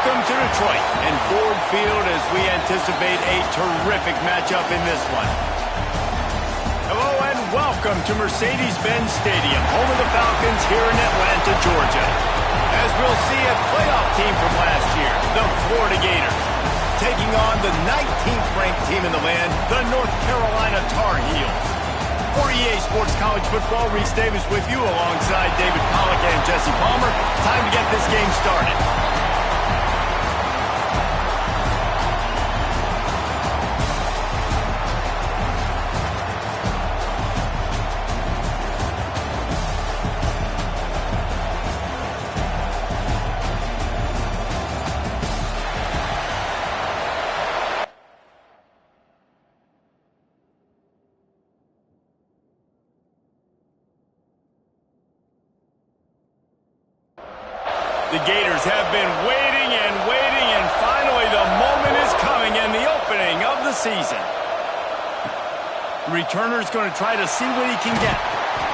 Welcome to Detroit and Ford Field as we anticipate a terrific matchup in this one. Hello and welcome to Mercedes-Benz Stadium, home of the Falcons here in Atlanta, Georgia. As we'll see a playoff team from last year, the Florida Gators, taking on the 19th ranked team in the land, the North Carolina Tar Heels. For EA Sports College Football, Reese Davis with you alongside David Pollack and Jesse Palmer. Time to get this game started. The Gators have been waiting, and finally the moment is coming and the opening of the season. The returner's going to try to see what he can get.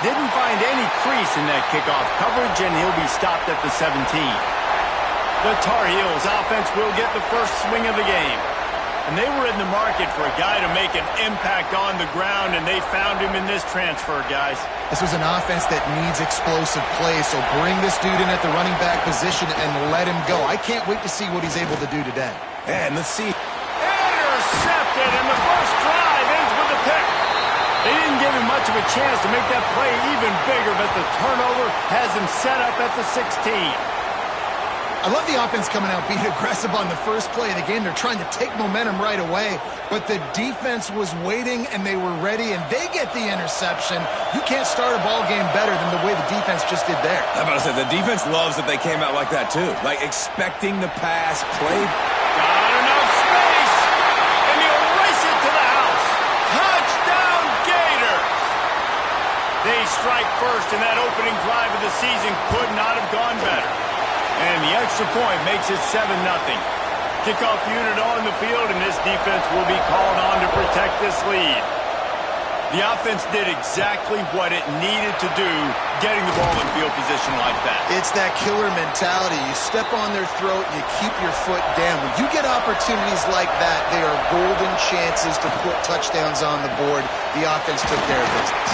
Didn't find any crease in that kickoff coverage, and he'll be stopped at the 17. The Tar Heels offense will get the first swing of the game. And they were in the market for a guy to make an impact on the ground, and they found him in this transfer, guys. This was an offense that needs explosive plays, so bring this dude in at the running back position and let him go. I can't wait to see what he's able to do today. And let's see. Intercepted, and the first drive ends with a pick. They didn't give him much of a chance to make that play even bigger, but the turnover has him set up at the 16. I love the offense coming out being aggressive on the first play of the game. They're trying to take momentum right away, but the defense was waiting, and they were ready, and they get the interception. You can't start a ball game better than the way the defense just did there. I'm about to say, the defense loves that they came out like that, too. Like, expecting the pass, played. Got enough space, and he'll race it to the house. Touchdown, Gators! They strike first, and that opening drive of the season could not have gone better. And the extra point makes it 7-0. Kickoff unit on the field, and this defense will be called on to protect this lead. The offense did exactly what it needed to do, getting the ball in field position like that. It's that killer mentality. You step on their throat, you keep your foot down. When you get opportunities like that, they are golden chances to put touchdowns on the board. The offense took care of business.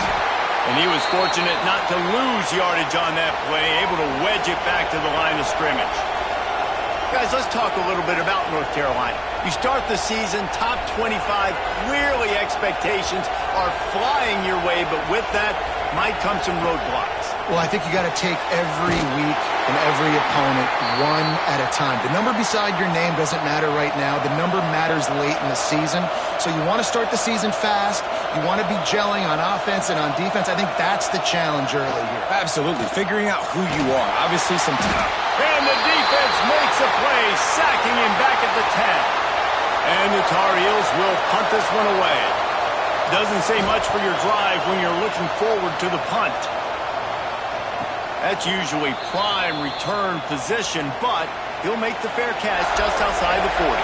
And he was fortunate not to lose yardage on that play, able to wedge it back to the line of scrimmage. Guys, let's talk a little bit about North Carolina. You start the season, top 25, clearly expectations are flying your way, but with that might come some roadblocks. Well, I think you got to take every week and every opponent one at a time. The number beside your name doesn't matter right now. The number matters late in the season. So you want to start the season fast. You want to be gelling on offense and on defense. I think that's the challenge early here. Absolutely. Figuring out who you are. Obviously some time. And the defense makes a play, sacking him back at the 10. And the Tar Heels will punt this one away. Doesn't say much for your drive when you're looking forward to the punt. That's usually prime return position, but he'll make the fair catch just outside the 40.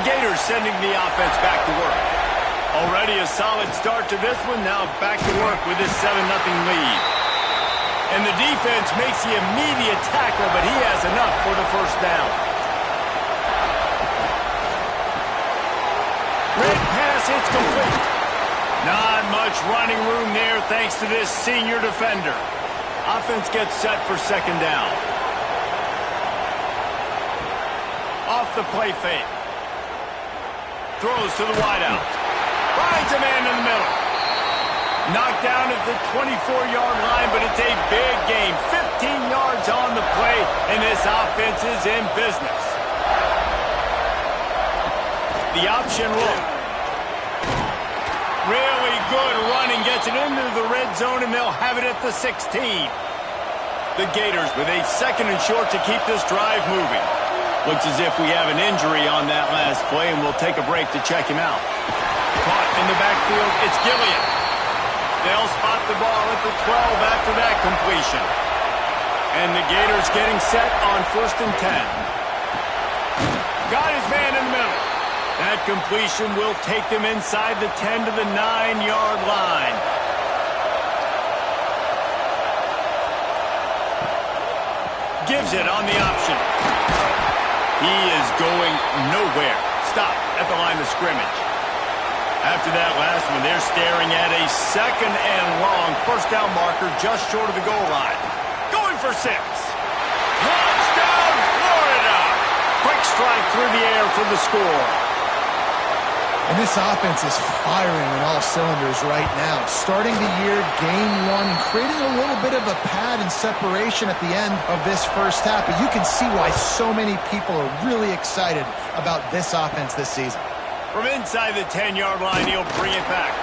The Gators sending the offense back to work. Already a solid start to this one, now back to work with this 7-0 lead. And the defense makes the immediate tackle, but he has enough for the first down. Red pass, it's complete. Not much running room there thanks to this senior defender. Offense gets set for second down. Off the play fake. Throws to the wideout. Finds a man in the middle. Knocked down at the 24-yard line, but it's a big gain. 15 yards on the play, and this offense is in business. The option look. Really good running, gets it into the red zone, and they'll have it at the 16. The Gators with a second and short to keep this drive moving. Looks as if we have an injury on that last play, and we'll take a break to check him out. Caught in the backfield, it's Gillian. They'll spot the ball at the 12 after that completion. And the Gators getting set on 1st and 10. Got his man in the middle. That completion will take them inside the 10 to the 9-yard line. Gives it on the option. He is going nowhere. Stop at the line of scrimmage. After that last one, they're staring at a 2nd and long first down marker just short of the goal line. Going for 6. Touchdown, Florida! Quick strike through the air for the score. And this offense is firing on all cylinders right now. Starting the year, game 1, and creating a little bit of a pad and separation at the end of this first half. But you can see why so many people are really excited about this offense this season. From inside the 10-yard line, he'll bring it back.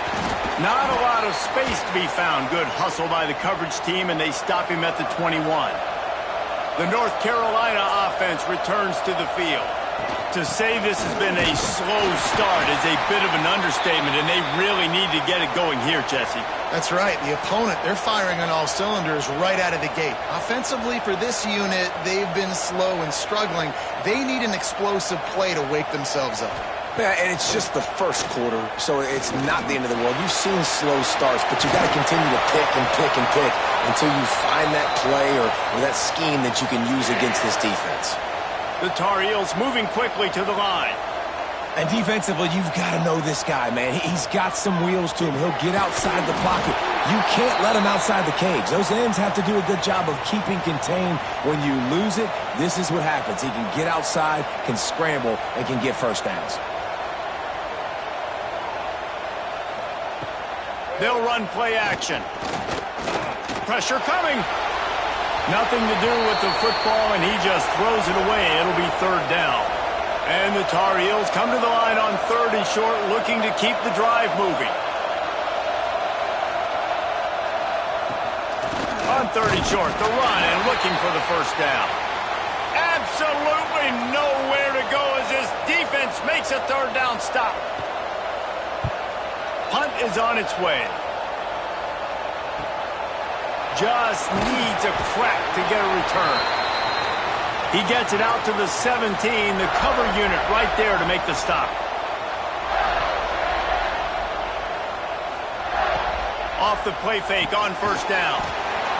Not a lot of space to be found. Good hustle by the coverage team, and they stop him at the 21. The North Carolina offense returns to the field. To say this has been a slow start is a bit of an understatement, and they really need to get it going here, Jesse. That's right. The opponent, they're firing on all cylinders right out of the gate. Offensively, for this unit, they've been slow and struggling. They need an explosive play to wake themselves up. Yeah, and it's just the first quarter, so it's not the end of the world. You've seen slow starts, but you got to continue to pick and pick and pick until you find that play or that scheme that you can use against this defense. The Tar Heels moving quickly to the line. And defensively, you've got to know this guy, man. He's got some wheels to him. He'll get outside the pocket. You can't let him outside the cage. Those ends have to do a good job of keeping contained. When you lose it, this is what happens. He can get outside, can scramble, and can get first downs. They'll run play action. Pressure coming. Nothing to do with the football, and he just throws it away. It'll be 3rd down. And the Tar Heels come to the line on 3rd and short, looking to keep the drive moving. On 3rd and short, the run, and looking for the first down. Absolutely nowhere to go as this defense makes a 3rd down stop. Punt is on its way. Just needs a crack to get a return. He gets it out to the 17, the cover unit right there to make the stop. Off the play fake on 1st down.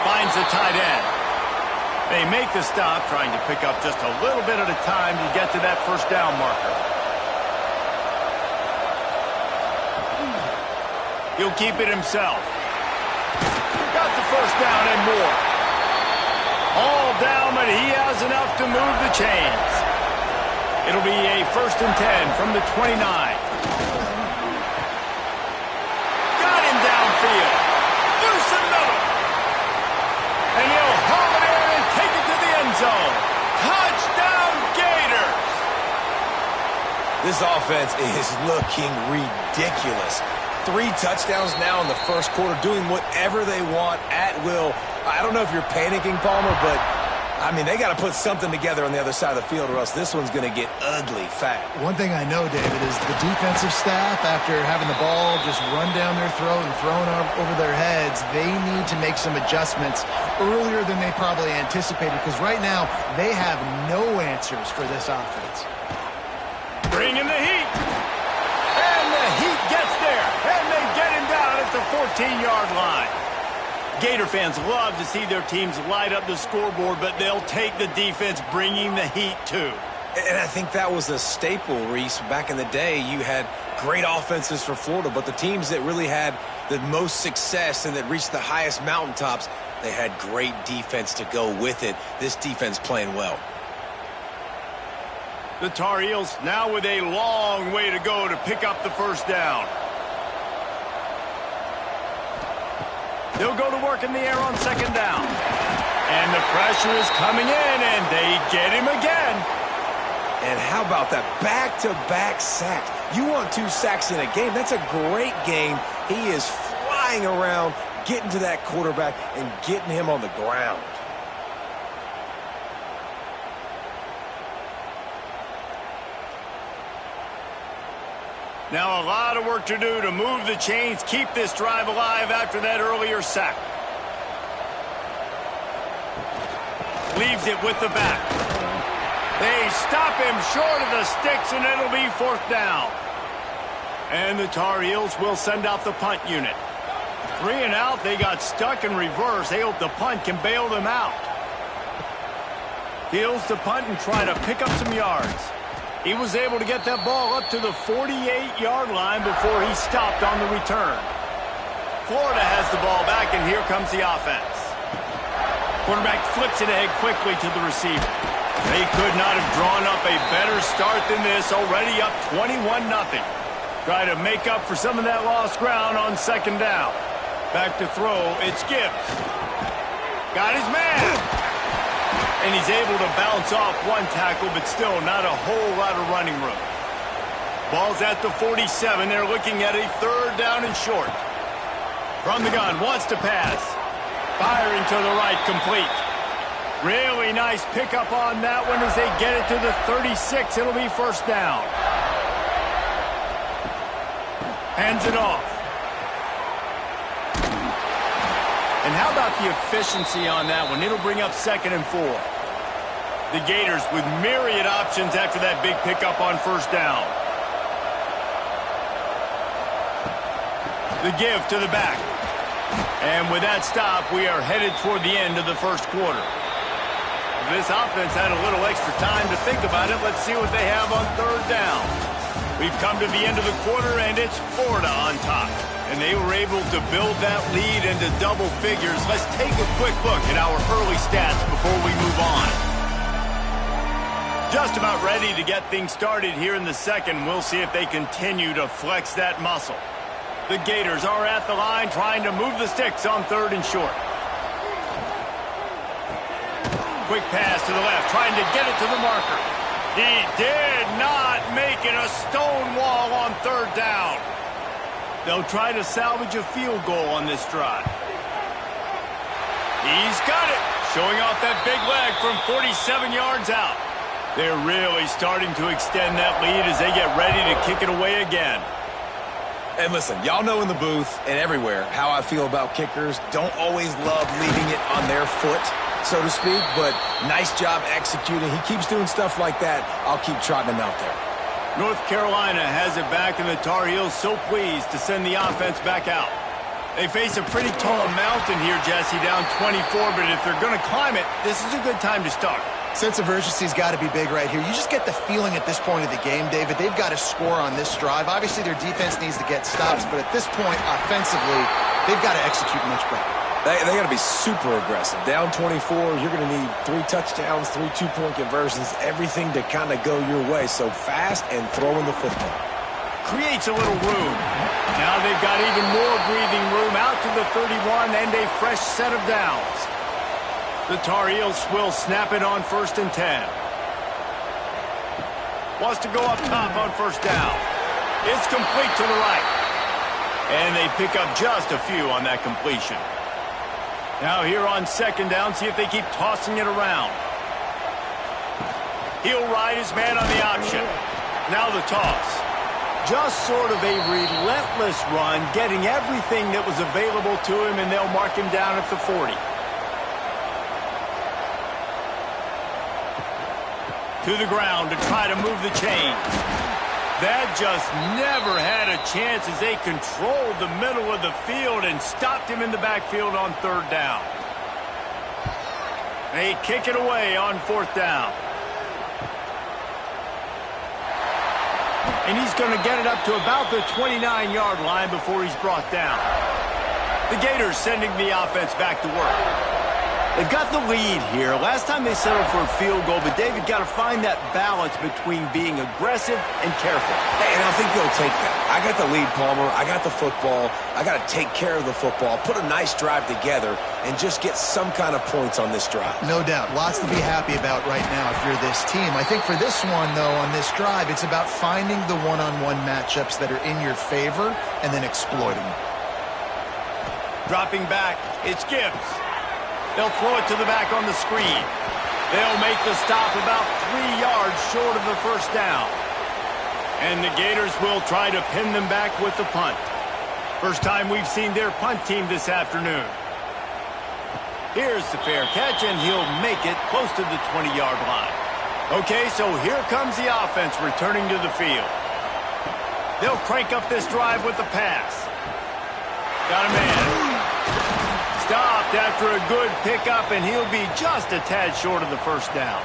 Finds the tight end. They make the stop, trying to pick up just a little bit at a time to get to that 1st down marker. He'll keep it himself. Got the 1st down and more. All down, but he has enough to move the chains. It'll be a 1st and 10 from the 29. Got him downfield. Loose and middle. And he'll haul it in and take it to the end zone. Touchdown, Gators! This offense is looking ridiculous. 3 touchdowns now in the first quarter, doing whatever they want at will. I don't know if you're panicking, Palmer, but, I mean, they got to put something together on the other side of the field or else this one's going to get ugly fast. One thing I know, David, is the defensive staff, after having the ball just run down their throat and thrown over their heads, they need to make some adjustments earlier than they probably anticipated, because right now they have no answers for this offense. Bring in the heat. And the heat gets there. And they get him down at the 14-yard line. Gator fans love to see their teams light up the scoreboard, but they'll take the defense bringing the heat too. And I think that was a staple, Reese. Back in the day, you had great offenses for Florida, but the teams that really had the most success and that reached the highest mountaintops, they had great defense to go with it. This defense playing well. The Tar Heels now with a long way to go to pick up the 1st down. They'll go to work in the air on 2nd down. And the pressure is coming in, and they get him again. And how about that back-to-back sacks? You want 2 sacks in a game. That's a great game. He is flying around, getting to that quarterback and getting him on the ground. Now a lot of work to do to move the chains, keep this drive alive after that earlier sack. Leaves it with the back. They stop him short of the sticks, and it'll be 4th down. And the Tar Heels will send out the punt unit. 3 and out, they got stuck in reverse. They hope the punt can bail them out. Heels to punt and try to pick up some yards. He was able to get that ball up to the 48-yard line before he stopped on the return. Florida has the ball back, and here comes the offense. Quarterback flips it ahead quickly to the receiver. They could not have drawn up a better start than this, already up 21-0. Try to make up for some of that lost ground on second down. Back to throw, it's Gibbs. Got his man. And he's able to bounce off one tackle, but still not a whole lot of running room. Ball's at the 47. They're looking at a third down and short. From the gun, wants to pass. Firing to the right, complete. Really nice pickup on that one as they get it to the 36. It'll be first down. Hands it off. And how about the efficiency on that one? It'll bring up 2nd and 4. The Gators with myriad options after that big pickup on first down. The give to the back. And with that stop, we are headed toward the end of the first quarter. This offense had a little extra time to think about it. Let's see what they have on third down. We've come to the end of the quarter, and it's Florida on top. And they were able to build that lead into double figures. Let's take a quick look at our early stats before we move on. Just about ready to get things started here in the second. We'll see if they continue to flex that muscle. The Gators are at the line trying to move the sticks on third and short. Quick pass to the left, trying to get it to the marker. He did not make it a stone wall on third down. They'll try to salvage a field goal on this drive. He's got it, showing off that big leg from 47 yards out. They're really starting to extend that lead as they get ready to kick it away again. And listen, y'all know in the booth and everywhere how I feel about kickers. Don't always love leaving it on their foot, so to speak, but nice job executing. He keeps doing stuff like that. I'll keep trotting him out there. North Carolina has it back, and the Tar Heels so pleased to send the offense back out. They face a pretty tall mountain here, Jesse, down 24, but if they're going to climb it, this is a good time to start. Sense of urgency's got to be big right here. You just get the feeling at this point of the game, David, they've got to score on this drive. Obviously, their defense needs to get stops, but at this point, offensively, they've got to execute much better. They got to be super aggressive. Down 24, you're going to need 3 touchdowns, 3 two-point conversions, everything to kind of go your way. So fast and throwing the football. Creates a little room. Now they've got even more breathing room out to the 31 and a fresh set of downs. The Tar Heels will snap it on 1st and 10. Wants to go up top on first down. It's complete to the right. And they pick up just a few on that completion. Now here on 2nd down, see if they keep tossing it around. He'll ride his man on the option. Now the toss. Just sort of a relentless run, getting everything that was available to him, and they'll mark him down at the 40. To the ground to try to move the chains. That just never had a chance as they controlled the middle of the field and stopped him in the backfield on third down. They kick it away on 4th down. And he's going to get it up to about the 29-yard line before he's brought down. The Gators sending the offense back to work. They've got the lead here. Last time they settled for a field goal, but David got to find that balance between being aggressive and careful. Hey, and I think they'll take that. I got the lead, Palmer. I got the football. I got to take care of the football, put a nice drive together, and just get some kind of points on this drive. No doubt. Lots to be happy about right now if you're this team. I think for this one, though, on this drive, it's about finding the one-on-one matchups that are in your favor and then exploiting them. Dropping back, it's Gibbs. They'll throw it to the back on the screen. They'll make the stop about 3 yards short of the first down. And the Gators will try to pin them back with the punt. First time we've seen their punt team this afternoon. Here's the fair catch, and he'll make it close to the 20-yard line. Okay, so here comes the offense returning to the field. They'll crank up this drive with the pass. Got a man. Stopped after a good pickup, and he'll be just a tad short of the first down.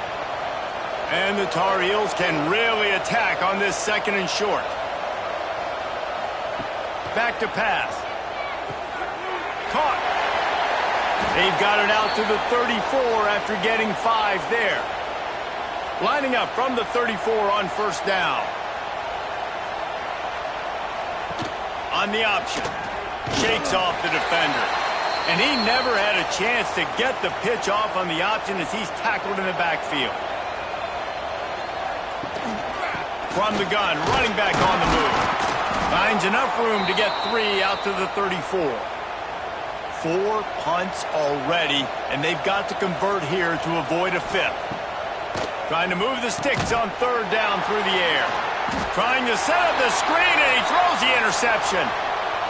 And the Tar Heels can really attack on this 2nd and short. Back to pass. Caught. They've got it out to the 34 after getting 5 there. Lining up from the 34 on 1st down. On the option. Shakes off the defender. And he never had a chance to get the pitch off on the option as he's tackled in the backfield. From the gun, running back on the move. Finds enough room to get 3 out to the 34. 4 punts already, and they've got to convert here to avoid a 5th. Trying to move the sticks on 3rd down through the air. Trying to set up the screen, and he throws the interception.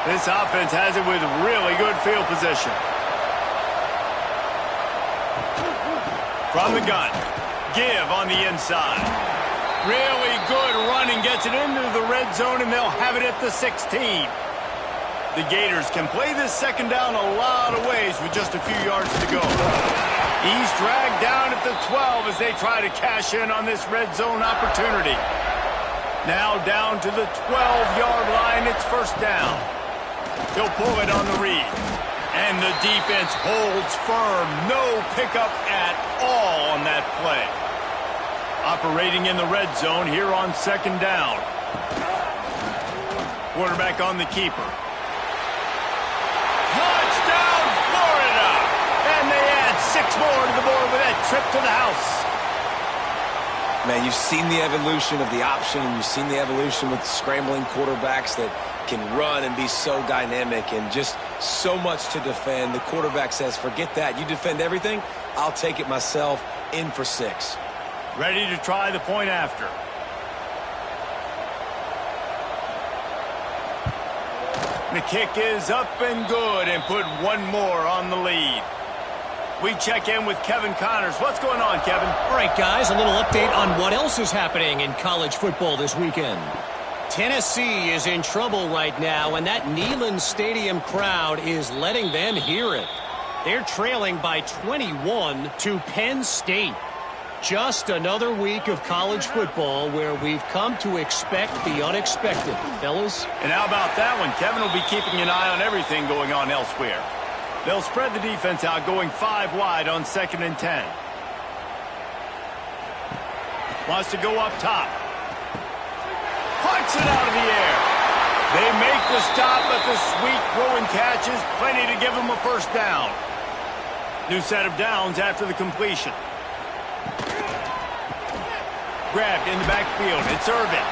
This offense has it with really good field position. From the gun. Give on the inside. Really good running. Gets it into the red zone, and they'll have it at the 16. The Gators can play this 2nd down a lot of ways with just a few yards to go. He's dragged down at the 12 as they try to cash in on this red zone opportunity. Now down to the 12-yard line. It's 1st down. He'll pull it on the read. And the defense holds firm. No pickup at all on that play. Operating in the red zone here on 2nd down. Quarterback on the keeper. Touchdown, Florida! And they add 6 more to the board with that trip to the house. Man, you've seen the evolution of the option, and you've seen the evolution with scrambling quarterbacks that can run and be so dynamic and just so much to defend. The quarterback says, forget that. You defend everything, I'll take it myself. In for 6. Ready to try the point after. The kick is up and good, and put 1 more on the lead. We check in with Kevin Connors. What's going on, Kevin? All right, guys, a little update on what else is happening in college football this weekend. Tennessee is in trouble right now, and that Neyland Stadium crowd is letting them hear it. They're trailing by 21 to Penn State. Just another week of college football where we've come to expect the unexpected, fellas. And how about that one? Kevin will be keeping an eye on everything going on elsewhere. They'll spread the defense out, going 5 wide on 2nd and 10. Wants to go up top. Puts it out of the air. They make the stop, but the sweet throwing catch is plenty to give them a 1st down. New set of downs after the completion. Grabbed in the backfield. It's Irvin.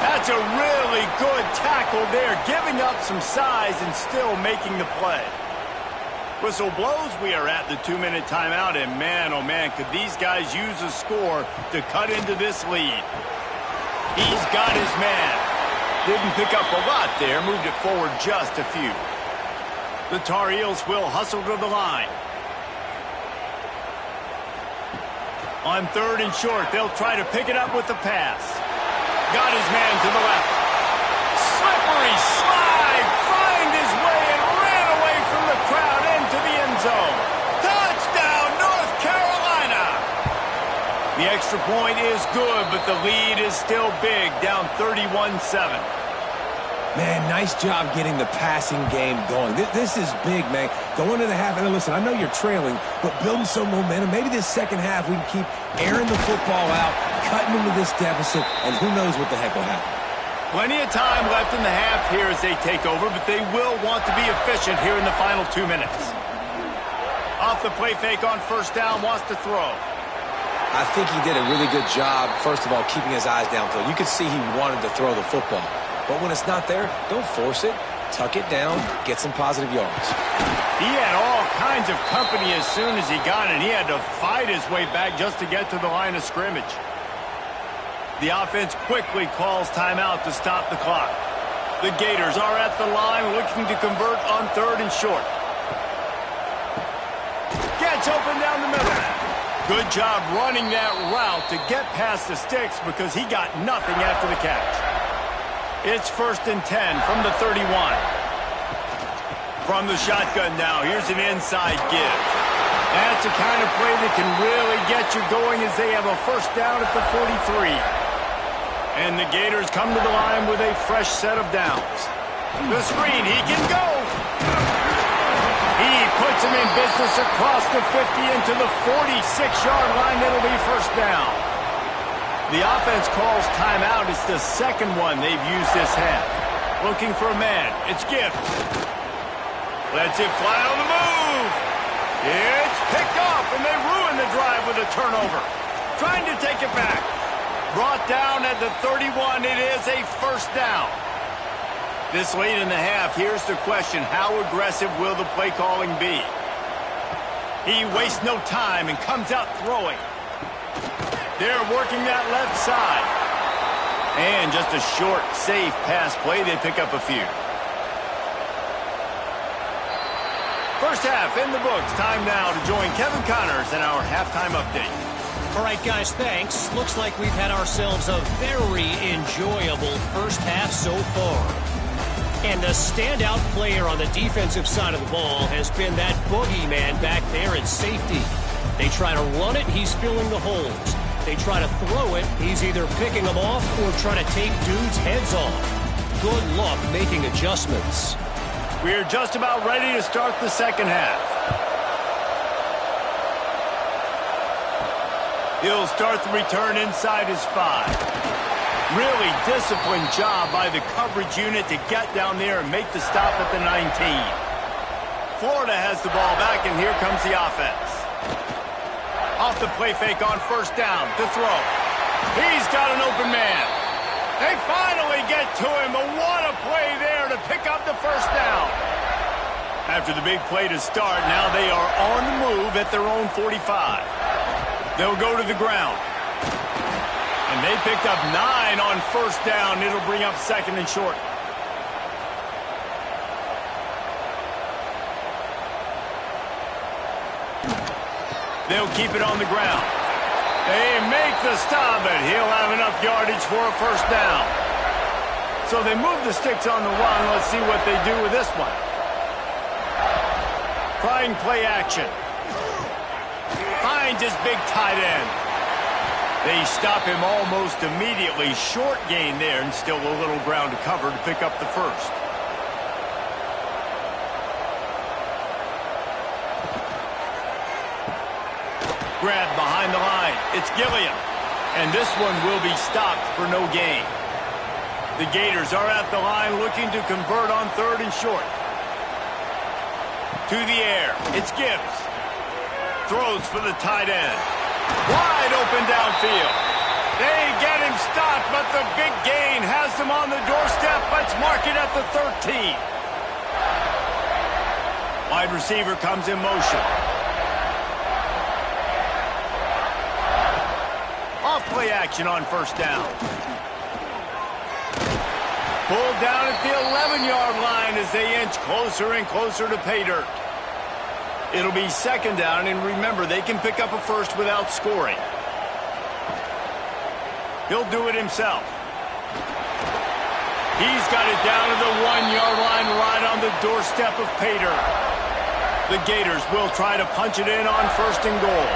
That's a really good tackle there, giving up some size and still making the play. Whistle blows. We are at the 2-minute timeout, and man, oh man, could these guys use a score to cut into this lead. He's got his man. Didn't pick up a lot there, moved it forward just a few. The Tar Heels will hustle to the line. On 3rd and short, they'll try to pick it up with the pass. Got his man to the left. Slippery slide, find his way and ran away from the crowd into the end zone. Touchdown, North Carolina! The extra point is good, but the lead is still big, down 31-7. Man, nice job getting the passing game going. This is big, man. Going into the half, and listen, I know you're trailing, but building some momentum. Maybe this 2nd half we can keep airing the football out, cutting into this deficit, and who knows what the heck will happen. Plenty of time left in the half here as they take over, but they will want to be efficient here in the final 2 minutes. Off the play fake on 1st down, wants to throw. I think he did a really good job, first of all, keeping his eyes downfield. You could see he wanted to throw the football. But when it's not there, don't force it. Tuck it down, get some positive yards. He had all kinds of company as soon as he got it. He had to fight his way back just to get to the line of scrimmage. The offense quickly calls timeout to stop the clock. The Gators are at the line looking to convert on 3rd and short. Gets open down the middle. Good job running that route to get past the sticks because he got nothing after the catch. It's 1st and 10 from the 31. From the shotgun now, here's an inside give. That's the kind of play that can really get you going as they have a first down at the 43. And the Gators come to the line with a fresh set of downs. The screen, he can go. He puts him in business across the 50 into the 46-yard line. It'll be first down. The offense calls timeout. It's the second one they've used this half. Looking for a man. It's Gibbs. Lets it fly on the move. It's picked off, and they ruin the drive with a turnover. Trying to take it back. Brought down at the 31. It is a first down. This late in the half, here's the question. How aggressive will the play calling be? He wastes no time and comes out throwing. They're working that left side. And just a short, safe pass play. They pick up a few. First half in the books. Time now to join Kevin Connors in our halftime update. All right, guys, thanks. Looks like we've had ourselves a very enjoyable first half so far. And the standout player on the defensive side of the ball has been that boogeyman back there at safety. They try to run it, he's filling the holes. They try to throw it, he's either picking them off or trying to take dudes' heads off. Good luck making adjustments. We're just about ready to start the second half. He'll start the return inside his 5. Really disciplined job by the coverage unit to get down there and make the stop at the 19. Florida has the ball back, and here comes the offense. Off the play fake on first down to throw. He's got an open man. They finally get to him, but what a play there to pick up the first down. After the big play to start, now they are on the move at their own 45. They'll go to the ground. And they picked up 9 on first down. It'll bring up second and short. They'll keep it on the ground. They make the stop, but he'll have enough yardage for a first down. So they move the sticks on the one. Let's see what they do with this one. Trying play action. Finds his big tight end. They stop him almost immediately. Short gain there, and still a little ground to cover to pick up the first. Grab behind the line. It's Gilliam. And this one will be stopped for no gain. The Gators are at the line looking to convert on third and short. To the air. It's Gibbs. Throws for the tight end. Wide open downfield. They get him stopped, but the big gain has them on the doorstep. Let's mark it at the 13. Wide receiver comes in motion. Off play action on first down. Pulled down at the 11-yard line as they inch closer and closer to pay dirt. It'll be second down, and remember, they can pick up a first without scoring. He'll do it himself. He's got it down to the 1-yard line right on the doorstep of pay dirt. The Gators will try to punch it in on first and goal.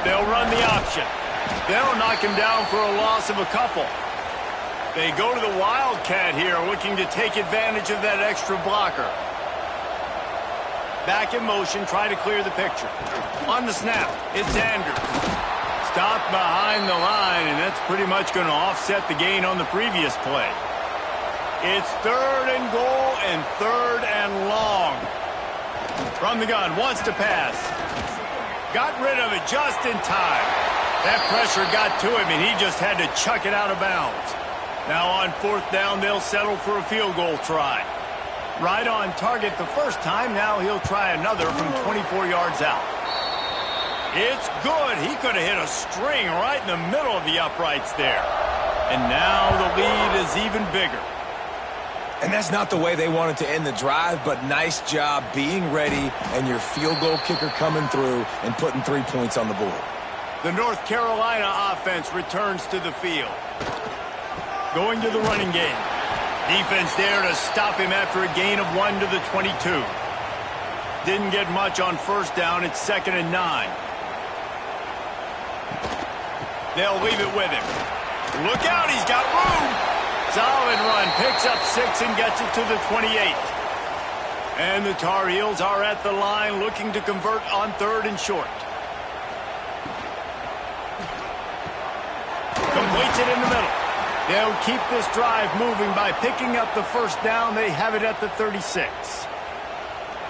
They'll run the option. They'll knock him down for a loss of a couple. They go to the Wildcat here, looking to take advantage of that extra blocker. Back in motion, try to clear the picture. On the snap, it's Andrews. Stopped behind the line, and that's pretty much going to offset the gain on the previous play. It's third and goal and third and long. From the gun, wants to pass. Got rid of it just in time. That pressure got to him, and he just had to chuck it out of bounds. Now on fourth down, they'll settle for a field goal try. Right on target the first time. Now he'll try another from 24 yards out. It's good. He could have hit a string right in the middle of the uprights there. And now the lead is even bigger. And that's not the way they wanted to end the drive, but nice job being ready and your field goal kicker coming through and putting 3 points on the board. The North Carolina offense returns to the field. Going to the running game. Defense there to stop him after a gain of 1 to the 22. Didn't get much on first down. It's 2nd and 9. They'll leave it with him. Look out, he's got room. Solid run, picks up 6 and gets it to the 28. And the Tar Heels are at the line looking to convert on 3rd and short. Completes it in the middle. They'll keep this drive moving by picking up the first down. They have it at the 36.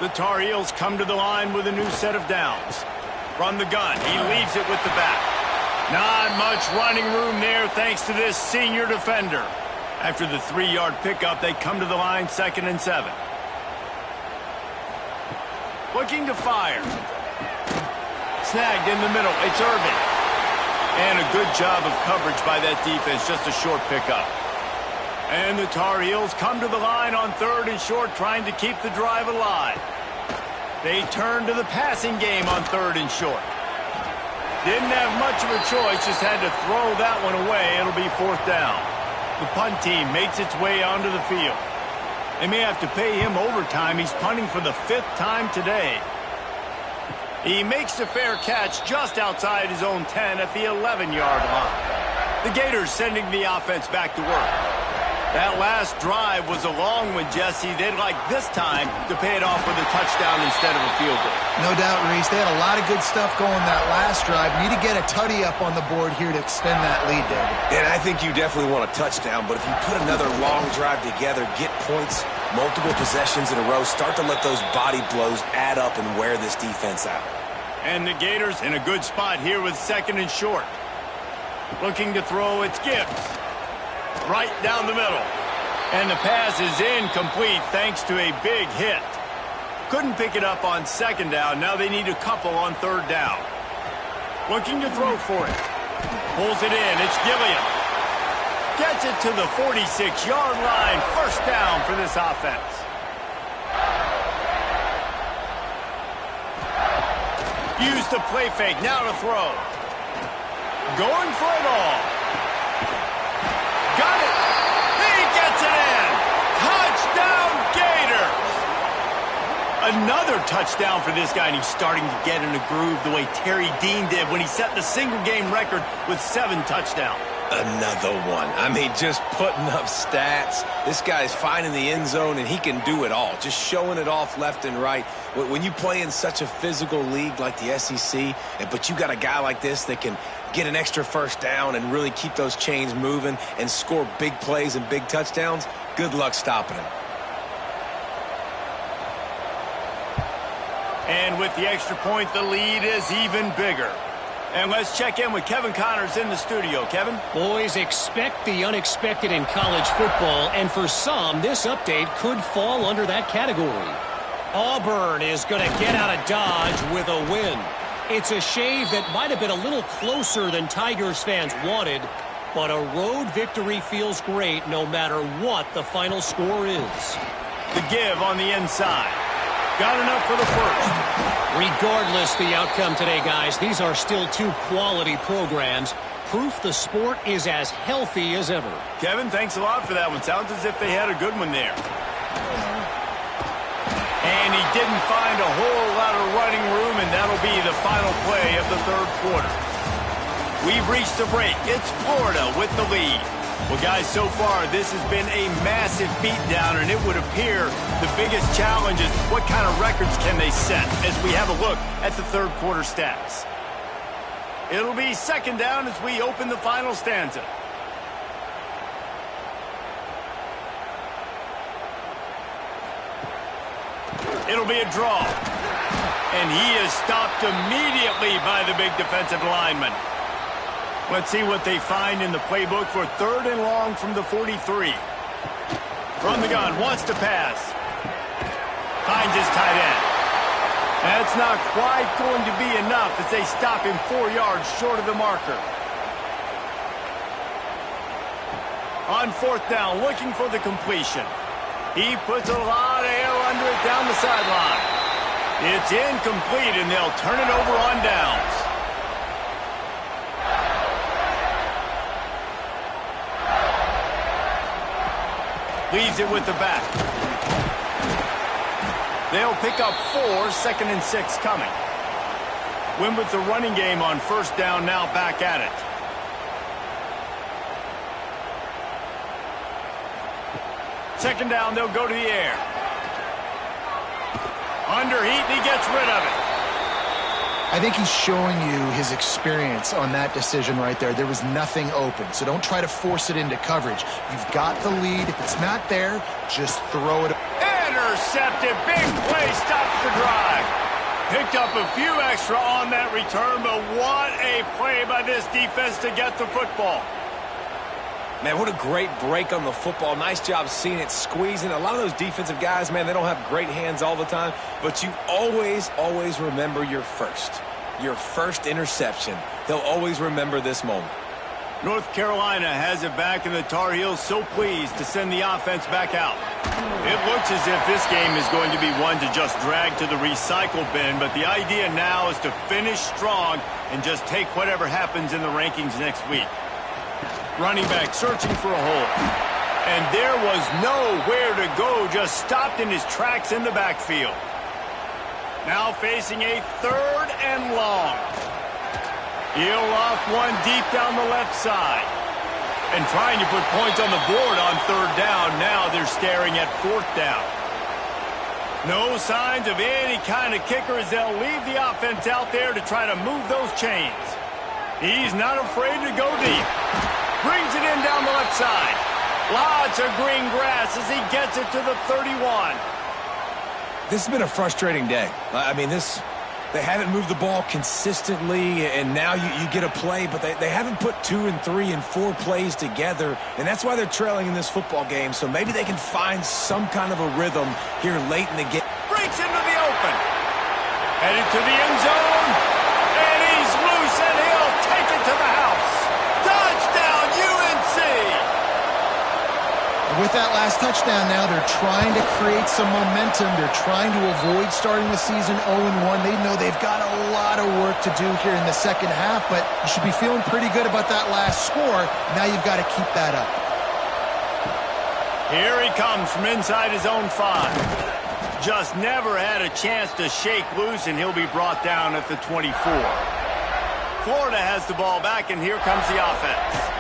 The Tar Heels come to the line with a new set of downs. From the gun, he leaves it with the back. Not much running room there thanks to this senior defender. After the 3-yard pickup, they come to the line 2nd and 7. Looking to fire. Snagged in the middle. It's Irvin. And a good job of coverage by that defense. Just a short pickup. And the Tar Heels come to the line on 3rd and short, trying to keep the drive alive. They turn to the passing game on 3rd and short. Didn't have much of a choice, just had to throw that one away. It'll be 4th down. The punt team makes its way onto the field. They may have to pay him overtime. He's punting for the 5th time today. He makes the fair catch just outside his own 10 at the 11-yard line. The Gators sending the offense back to work. That last drive was a long one, Jesse. They'd like this time to pay it off with a touchdown instead of a field goal. No doubt, Reese. They had a lot of good stuff going that last drive. Need to get a tutty up on the board here to extend that lead, David. And I think you definitely want a touchdown, but if you put another long drive together, get points, multiple possessions in a row, start to let those body blows add up and wear this defense out. And the Gators in a good spot here with 2nd and short. Looking to throw, it's Gibbs. Right down the middle. And the pass is incomplete thanks to a big hit. Couldn't pick it up on 2nd down. Now they need a couple on 3rd down. Looking to throw for it. Pulls it in. It's Gilliam. Gets it to the 46-yard line. 1st down for this offense. Use the play fake. Now to throw. Going for it all. Got it. He gets it in. Touchdown, Gators. Another touchdown for this guy, and he's starting to get in a groove the way Terry Dean did when he set the single-game record with 7 touchdowns. Another one. I mean, just putting up stats. This guy's finding the end zone, and he can do it all. Just showing it off left and right. When you play in such a physical league like the SEC, but you got a guy like this that can get an extra 1st down and really keep those chains moving and score big plays and big touchdowns, good luck stopping him. And with the extra point, the lead is even bigger. And let's check in with Kevin Connors in the studio. Kevin? Boys, expect the unexpected in college football, and for some, this update could fall under that category. Auburn is going to get out of Dodge with a win. It's a shave that might have been a little closer than Tigers fans wanted, but a road victory feels great no matter what the final score is. The give on the inside. Got enough for the first. Regardless the outcome today, guys, these are still 2 quality programs. Proof the sport is as healthy as ever. Kevin, thanks a lot for that one. Sounds as if they had a good one there. And he didn't find a whole lot of running room, and that'll be the final play of the 3rd quarter. We've reached the break. It's Florida with the lead. Well, guys, so far, this has been a massive beatdown, and it would appear the biggest challenge is what kind of records can they set as we have a look at the 3rd quarter stats. It'll be 2nd down as we open the final stanza. It'll be a draw. And he is stopped immediately by the big defensive lineman. Let's see what they find in the playbook for 3rd and long from the 43. From the gun, wants to pass. Finds his tight end. That's not quite going to be enough as they stop him 4 yards short of the marker. On 4th down, looking for the completion. He puts a lot of air under it down the sideline. It's incomplete, and they'll turn it over on downs. Leaves it with the back. They'll pick up 4, 2nd and 6 coming. Win with the running game on first down, now back at it. Second down, they'll go to the air. Under heat, and he gets rid of it. I think he's showing you his experience on that decision right there. There was nothing open, so don't try to force it into coverage. You've got the lead. If it's not there, just throw it. Intercepted. Big play. Stops the drive. Picked up a few extra on that return, but what a play by this defense to get the football. Man, what a great break on the football. Nice job seeing it, squeezing. A lot of those defensive guys, man, they don't have great hands all the time, but you always remember your first interception. They'll always remember this moment. North Carolina has it back, and the Tar Heels so pleased to send the offense back out. It looks as if this game is going to be one to just drag to the recycle bin, but the idea now is to finish strong and just take whatever happens in the rankings next week. Running back searching for a hole. And there was nowhere to go, just stopped in his tracks in the backfield. Now facing a 3rd and long. He'll off one deep down the left side. And trying to put points on the board on 3rd down. Now they're staring at 4th down. No signs of any kind of kicker as they'll leave the offense out there to try to move those chains. He's not afraid to go deep. Brings it in down the left side. Lots of green grass as he gets it to the 31. This has been a frustrating day. I mean, they haven't moved the ball consistently, and now you get a play, but they haven't put 2 and 3 and 4 plays together, and that's why they're trailing in this football game. So maybe they can find some kind of a rhythm here late in the game. Breaks into the open. Headed to the end zone, and he's loose, and he'll take it to the house. Touchdown, UNC! With that last touchdown now, they're trying to create some momentum. They're trying to avoid starting the season 0-1. They know they've got a lot of work to do here in the second half, but you should be feeling pretty good about that last score. Now you've got to keep that up. Here he comes from inside his own 5. Just never had a chance to shake loose, and he'll be brought down at the 24. Florida has the ball back, and here comes the offense.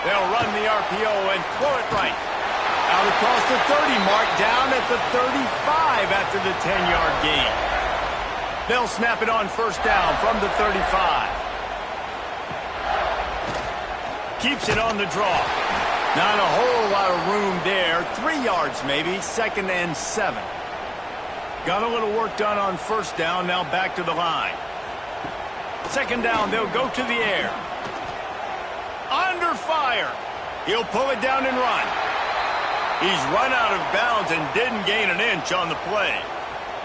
They'll run the RPO and throw it right. Out across the 30 mark, down at the 35 after the 10-yard gain. They'll snap it on first down from the 35. Keeps it on the draw. Not a whole lot of room there. 3 yards maybe, 2nd and 7. Got a little work done on first down, now back to the line. Second down, they'll go to the air. Under fire. He'll pull it down and run. He's run out of bounds and didn't gain an inch on the play.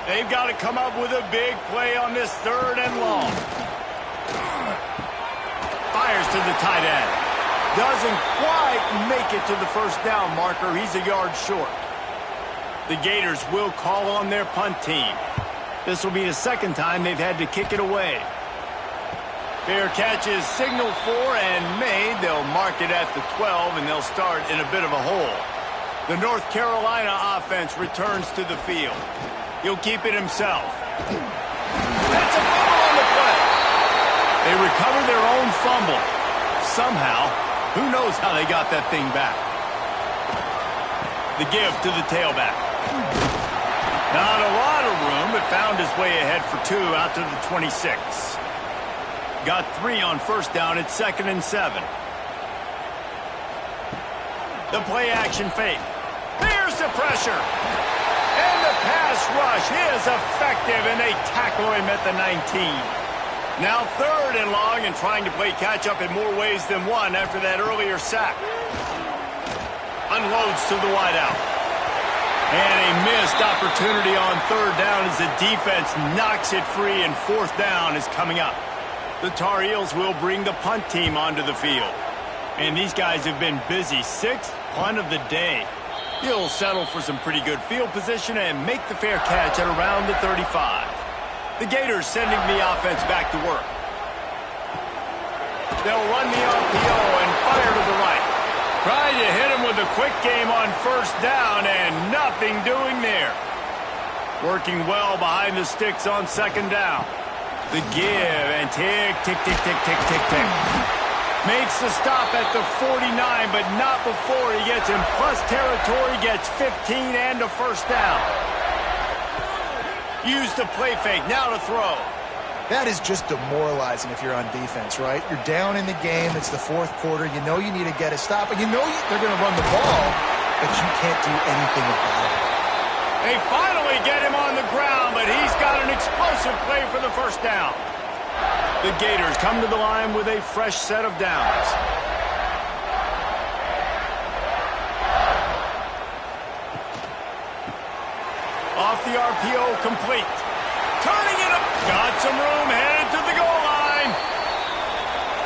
They've got to come up with a big play on this 3rd and long. Fires to the tight end. Doesn't quite make it to the first down marker. He's a yard short. The Gators will call on their punt team. This will be the 2nd time they've had to kick it away. Fair catch is signaled for and made. They'll mark it at the 12, and they'll start in a bit of a hole. The North Carolina offense returns to the field. He'll keep it himself. That's a fumble on the play. They recover their own fumble. Somehow, who knows how they got that thing back. The give to the tailback. Not a lot of room, but found his way ahead for 2 out to the 26. Got 3 on first down at 2nd and 7. The play action fake. There's the pressure. And the pass rush is effective, and they tackle him at the 19. Now 3rd and long, and trying to play catch up in more ways than one after that earlier sack. Unloads to the wideout. And a missed opportunity on 3rd down as the defense knocks it free, and 4th down is coming up. The Tar Heels will bring the punt team onto the field. And these guys have been busy. 6th punt of the day. He'll settle for some pretty good field position and make the fair catch at around the 35. The Gators sending the offense back to work. They'll run the RPO and fire to the right. Trying to hit him with a quick game on first down and nothing doing there. Working well behind the sticks on second down. The give and tick, tick, tick, tick, tick, tick, tick. Makes the stop at the 49, but not before he gets in plus territory, gets 15 and a first down. Use the play fake, now to throw. That is just demoralizing if you're on defense, right? You're down in the game. It's the fourth quarter. You know you need to get a stop, and you know they're going to run the ball, but you can't do anything about it. They finally get him on the ground, but he's got an explosive play for the first down. The Gators come to the line with a fresh set of downs. Off the RPO, complete. Turning it up. Got some room, headed to the goal line.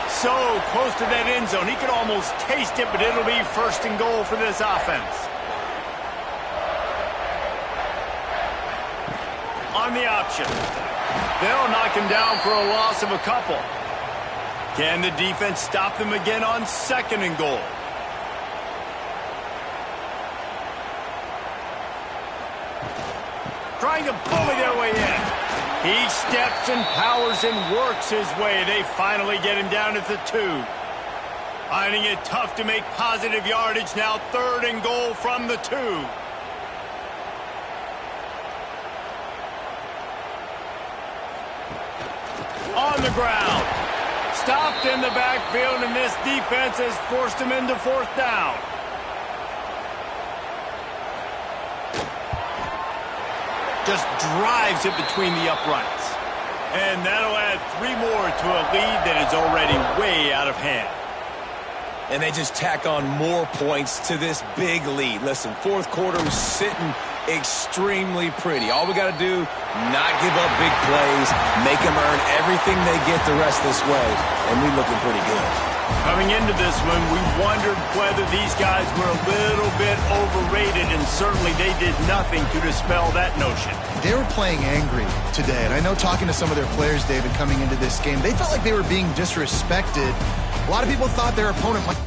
So close to that end zone. He could almost taste it, but it'll be first and goal for this offense. On the option. They'll knock him down for a loss of a couple. Can the defense stop them again on second and goal? Trying to bully their way in. He steps and powers and works his way. They finally get him down at the 2. Finding it tough to make positive yardage now. Third and goal from the 2. On the ground. Stopped in the backfield, and this defense has forced him into fourth down. Just drives it between the uprights. And that'll add 3 more to a lead that is already way out of hand. And they just tack on more points to this big lead. Listen, fourth quarter is sitting extremely pretty. All we got to do, not give up big plays, make them earn everything they get the rest this way, and we're looking pretty good. Coming into this one, we wondered whether these guys were a little bit overrated, and certainly they did nothing to dispel that notion. They were playing angry today, and I know talking to some of their players, David, coming into this game, they felt like they were being disrespected. A lot of people thought their opponent might